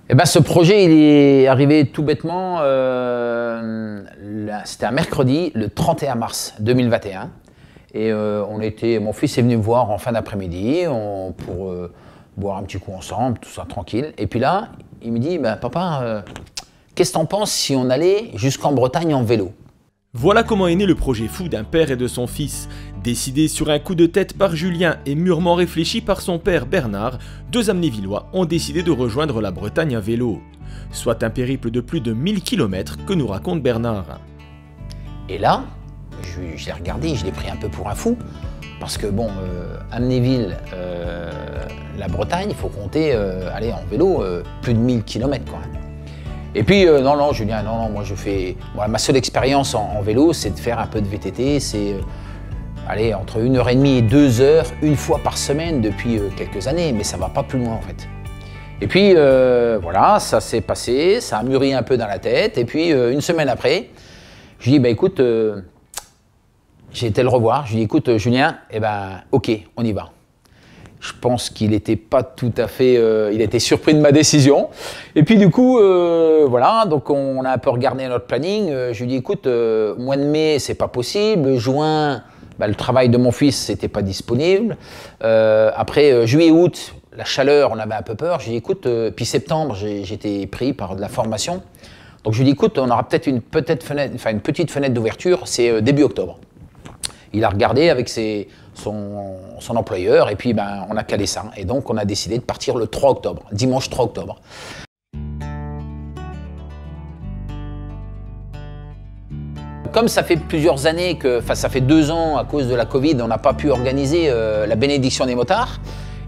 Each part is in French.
Eh ben, ce projet, il est arrivé tout bêtement, c'était un mercredi, le 31 mars 2021. Et mon fils est venu me voir en fin d'après-midi pour boire un petit coup ensemble, tout ça tranquille. Et puis là, il me dit, ben, papa, qu'est-ce que t'en penses si on allait jusqu'en Bretagne en vélo? Voilà comment est né le projet fou d'un père et de son fils. Décidé sur un coup de tête par Julien et mûrement réfléchi par son père Bernard, deux Amnévillois ont décidé de rejoindre la Bretagne à vélo. Soit un périple de plus de 1000 km que nous raconte Bernard. Et là, je l'ai regardé, je l'ai pris un peu pour un fou. Parce que bon, Amnéville, la Bretagne, il faut compter, aller en vélo, plus de 1000 km quand même. Et puis, non, Julien, non, moi je fais... Bon, ma seule expérience en vélo, c'est de faire un peu de VTT, c'est entre 1h30 et 2h, une fois par semaine depuis quelques années, mais ça va pas plus loin en fait. Et puis, voilà, ça s'est passé, ça a mûri un peu dans la tête, et puis une semaine après, je lui dis, bah écoute, j'ai été le revoir, je lui dis, écoute Julien, eh ben, ok, on y va. Je pense qu'il n'était pas tout à fait... il était surpris de ma décision. Et puis du coup, voilà, donc on a un peu regardé notre planning. Je lui ai dit, écoute, mois de mai, c'est pas possible. Juin, bah, le travail de mon fils, c'était pas disponible. Après, juillet, août, la chaleur, on avait un peu peur. Je lui ai dit, écoute, puis septembre, j'étais pris par de la formation. Donc je lui ai dit, écoute, on aura peut-être une petite fenêtre d'ouverture, c'est début octobre. Il a regardé avec son employeur et puis ben, on a calé ça. Et donc on a décidé de partir le 3 octobre, dimanche 3 octobre. Comme ça fait plusieurs années, ça fait 2 ans à cause de la Covid, on n'a pas pu organiser la bénédiction des motards.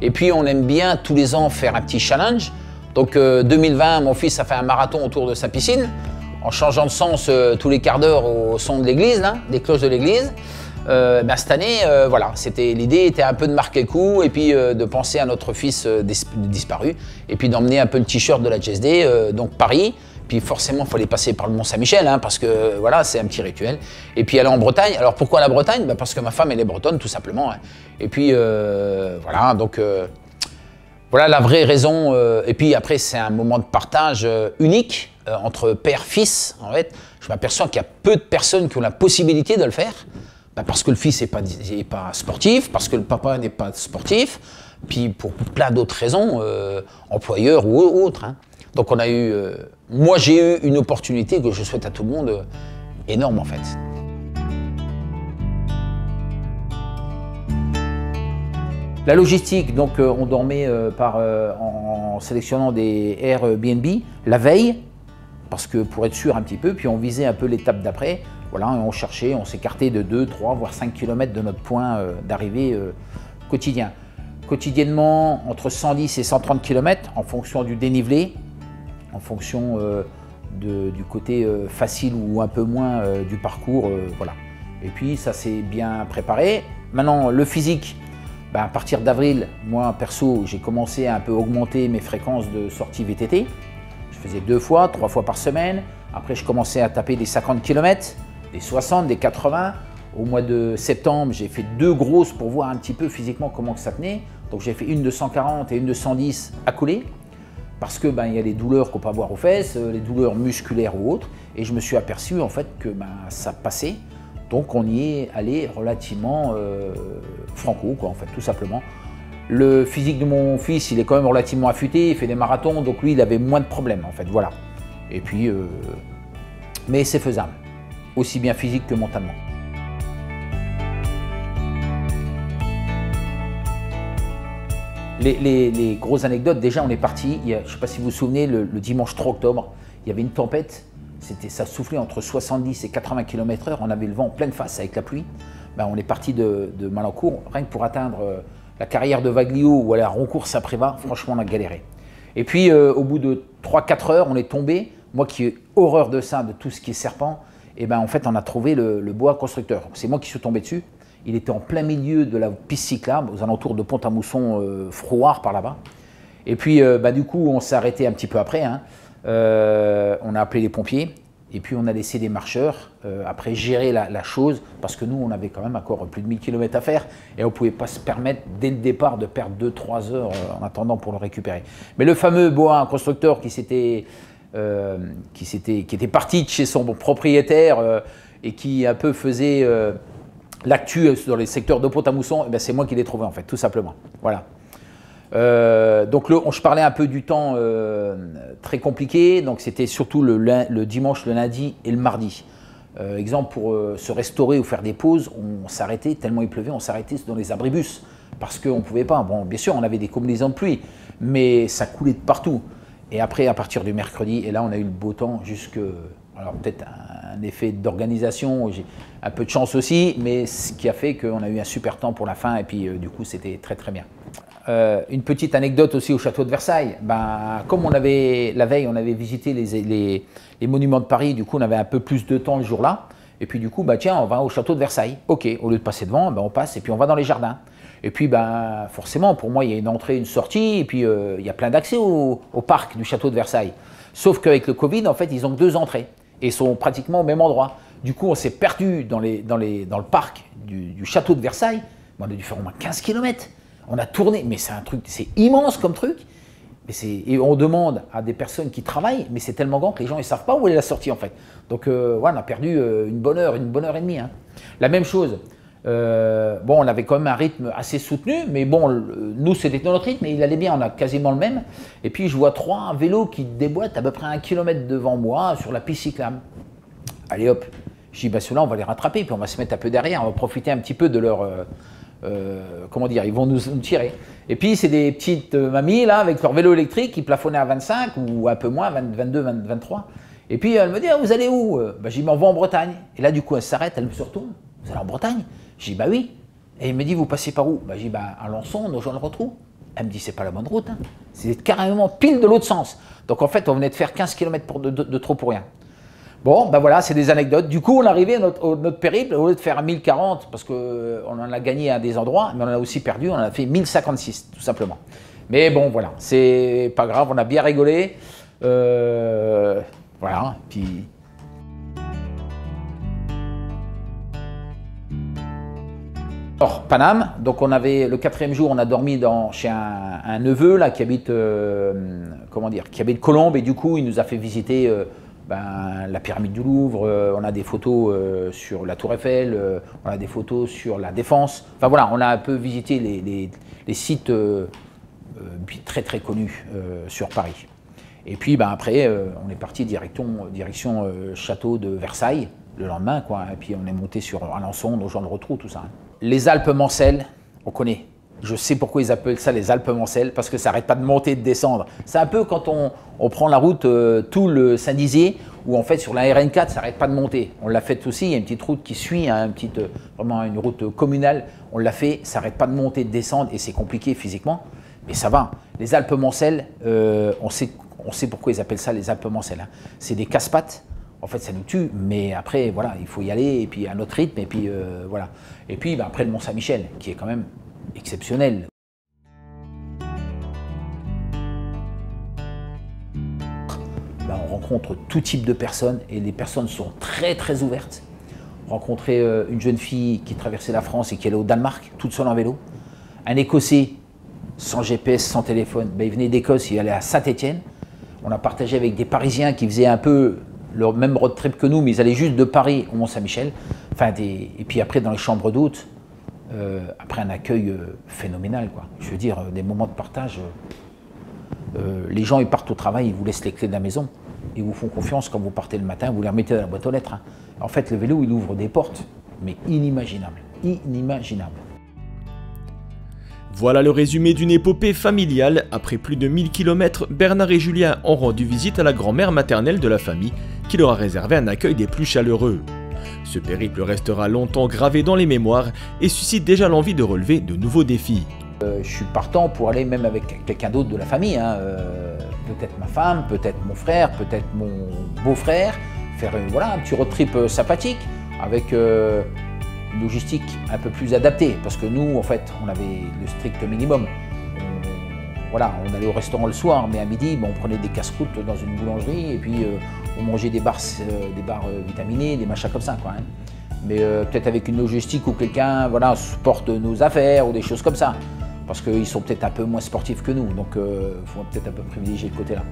Et puis on aime bien tous les ans faire un petit challenge. Donc 2020, mon fils a fait un marathon autour de sa piscine, en changeant de sens tous les quarts d'heure au son de l'église, des cloches de l'église. Ben, cette année, voilà, l'idée était un peu de marquer le coup et puis de penser à notre fils disparu et puis d'emmener un peu le t-shirt de la JSD, donc Paris. Puis forcément, il fallait passer par le Mont-Saint-Michel, parce que voilà, c'est un petit rituel. Et puis aller en Bretagne. Alors pourquoi la Bretagne? Ben, parce que ma femme, elle est bretonne, tout simplement. Et puis voilà, donc voilà la vraie raison. Et puis après, c'est un moment de partage unique entre père-fils. En fait, je m'aperçois qu'il y a peu de personnes qui ont la possibilité de le faire. Ben parce que le fils n'est pas sportif, parce que le papa n'est pas sportif, puis pour plein d'autres raisons, employeur ou autre. Donc on a eu, moi j'ai eu une opportunité que je souhaite à tout le monde, énorme en fait. La logistique, donc on dormait en sélectionnant des Airbnb la veille, parce que pour être sûr un petit peu, puis on visait un peu l'étape d'après. Voilà, on cherchait, on s'écartait de 2, 3, voire 5 km de notre point d'arrivée quotidien. Quotidiennement, entre 110 et 130 km en fonction du dénivelé, en fonction du côté facile ou un peu moins du parcours. Voilà. Et puis ça s'est bien préparé. Maintenant, le physique, ben, à partir d'avril, moi perso, j'ai commencé à un peu augmenter mes fréquences de sortie VTT. Je faisais 2 fois, 3 fois par semaine. Après, je commençais à taper des 50 km. Des 60, des 80. Au mois de septembre, j'ai fait 2 grosses pour voir un petit peu physiquement comment ça tenait. Donc j'ai fait une de 140 et une de 110 à couler. Parce que ben, y a les douleurs qu'on peut avoir aux fesses, les douleurs musculaires ou autres. Et je me suis aperçu en fait que ben, ça passait. Donc on y est allé relativement franco, quoi, en fait, tout simplement. Le physique de mon fils, il est quand même relativement affûté, il fait des marathons, donc lui, il avait moins de problèmes, en fait, voilà. Et puis, mais c'est faisable, aussi bien physique que mentalement. Les grosses anecdotes, déjà on est parti, je ne sais pas si vous vous souvenez, le dimanche 3 octobre, il y avait une tempête, ça soufflait entre 70 et 80 km/h, on avait le vent en pleine face avec la pluie. Ben, on est parti de Malancourt, rien que pour atteindre la carrière de Vaglio ou aller à Roncourt-Saint-Prévat, franchement on a galéré. Et puis au bout de 3-4 heures, on est tombé, moi qui ai horreur de ça, de tout ce qui est serpent, et ben en fait on a trouvé le bois constructeur. C'est moi qui suis tombé dessus. Il était en plein milieu de la piste cyclable, aux alentours de Pont-à-Mousson, Frouard par là-bas. Et puis, du coup, on s'est arrêté un petit peu après. On a appelé les pompiers. Et puis on a laissé des marcheurs après gérer la chose, parce que nous on avait quand même encore plus de 1000 km à faire et on ne pouvait pas se permettre dès le départ de perdre 2-3 heures en attendant pour le récupérer. Mais le fameux bois constructeur qui était parti de chez son propriétaire et qui un peu faisait l'actu dans les secteurs de Pont-à-Mousson, c'est moi qui l'ai trouvé en fait, tout simplement. Voilà. Donc je parlais un peu du temps très compliqué, donc c'était surtout le dimanche, le lundi et le mardi. Exemple, pour se restaurer ou faire des pauses, on s'arrêtait, tellement il pleuvait, on s'arrêtait dans les abribus, parce qu'on ne pouvait pas. Bon, bien sûr, on avait des combinaisons de pluie, mais ça coulait de partout. Et après, à partir du mercredi, et là on a eu le beau temps jusque... Alors peut-être un effet d'organisation, j'ai un peu de chance aussi, mais ce qui a fait qu'on a eu un super temps pour la fin, et puis du coup c'était très très bien. Une petite anecdote aussi au château de Versailles. Comme la veille, on avait visité les monuments de Paris, du coup on avait un peu plus de temps le jour-là. Et puis du coup, tiens, on va au château de Versailles. Ok, au lieu de passer devant, on passe et puis on va dans les jardins. Et puis forcément, pour moi, il y a une entrée, une sortie, et puis il y a plein d'accès au parc du château de Versailles. Sauf qu'avec le Covid, en fait, ils ont que 2 entrées et sont pratiquement au même endroit. Du coup, on s'est perdu dans le parc du château de Versailles. On a dû faire au moins 15 km. On a tourné, mais c'est un truc, c'est immense comme truc. Et on demande à des personnes qui travaillent, mais c'est tellement grand que les gens ne savent pas où est la sortie en fait. Donc on a perdu une bonne heure et demie. Hein. La même chose, on avait quand même un rythme assez soutenu, mais bon, nous c'était notre rythme, et il allait bien, on a quasiment le même. Et puis je vois 3 vélos qui déboîtent à peu près 1 km devant moi sur la piste cyclable. Allez hop, je dis ceux-là on va les rattraper, puis on va se mettre un peu derrière, on va profiter un petit peu de leur... comment dire, ils vont nous tirer. Et puis c'est des petites mamies là avec leur vélo électrique qui plafonnaient à 25 ou un peu moins, 22, 23. Et puis elle me dit vous allez où? Je dis on va en Bretagne. Et là du coup elle s'arrête, elle me se retourne. Vous allez en Bretagne? Je dis oui. Et il me dit vous passez par où? Je dis à Lançon, on rejoint le Rotrou. Elle me dit c'est pas la bonne route, hein. C'est carrément pile de l'autre sens. Donc en fait on venait de faire 15 km de trop pour rien. Bon, voilà, c'est des anecdotes. Du coup, on est arrivé à notre périple, au lieu de faire 1040, parce qu'on en a gagné à des endroits, mais on en a aussi perdu, on en a fait 1056, tout simplement. Mais bon, voilà, c'est pas grave, on a bien rigolé. Voilà, puis... Alors, Paname, donc on avait, le 4e jour, on a dormi chez un neveu, là, qui habite, qui habite Colombes, et du coup, il nous a fait visiter... la pyramide du Louvre, on a des photos sur la Tour Eiffel, on a des photos sur la Défense. Enfin voilà, on a un peu visité les sites très très connus sur Paris. Et puis après, on est parti direction château de Versailles le lendemain, quoi. Et puis on est monté sur Alençon, nos gens le retrouvent, tout ça. Les Alpes Mancelles, on connaît. Je sais pourquoi ils appellent ça les Alpes Mancelles, parce que ça n'arrête pas de monter et de descendre. C'est un peu quand on prend la route tout le Saint-Dizier, où en fait sur la RN4, ça n'arrête pas de monter. On l'a fait aussi, il y a une petite route qui suit, hein, vraiment une route communale. On l'a fait, ça n'arrête pas de monter et de descendre, et c'est compliqué physiquement, mais ça va. Les Alpes Mancelles, on sait pourquoi ils appellent ça les Alpes Mancelles. Hein. C'est des casse-pattes. En fait, ça nous tue, mais après, voilà, il faut y aller, et puis à notre rythme, et puis voilà. Et puis après le Mont-Saint-Michel, qui est quand même exceptionnel. On rencontre tout type de personnes, et les personnes sont très très ouvertes. Rencontrer une jeune fille qui traversait la France et qui allait au Danemark, toute seule en vélo. Un Écossais, sans GPS, sans téléphone, il venait d'Écosse, il allait à Saint-Étienne. On a partagé avec des Parisiens qui faisaient un peu le même road trip que nous, mais ils allaient juste de Paris au Mont-Saint-Michel. Enfin, et puis après, dans les chambres d'hôtes, après un accueil phénoménal, quoi. Je veux dire, des moments de partage. Les gens, ils partent au travail, ils vous laissent les clés de la maison. Ils vous font confiance quand vous partez le matin, vous les remettez dans la boîte aux lettres. Hein. En fait, le vélo, il ouvre des portes, mais inimaginables. Inimaginables. Voilà le résumé d'une épopée familiale. Après plus de 1000 km, Bernard et Julien ont rendu visite à la grand-mère maternelle de la famille, qui leur a réservé un accueil des plus chaleureux. Ce périple restera longtemps gravé dans les mémoires et suscite déjà l'envie de relever de nouveaux défis. Je suis partant pour aller même avec quelqu'un d'autre de la famille, hein. Peut-être ma femme, peut-être mon frère, peut-être mon beau-frère, faire voilà, un petit road trip sympathique avec une logistique un peu plus adaptée, parce que nous, en fait, on avait le strict minimum. voilà, on allait au restaurant le soir, mais à midi, on prenait des casse-croûtes dans une boulangerie et puis on mangeait des bars vitaminés, des machins comme ça, quoi, hein. Mais peut-être avec une logistique où quelqu'un, voilà, porte nos affaires ou des choses comme ça. Parce qu'ils sont peut-être un peu moins sportifs que nous, donc il faut peut-être un peu privilégier le côté-là.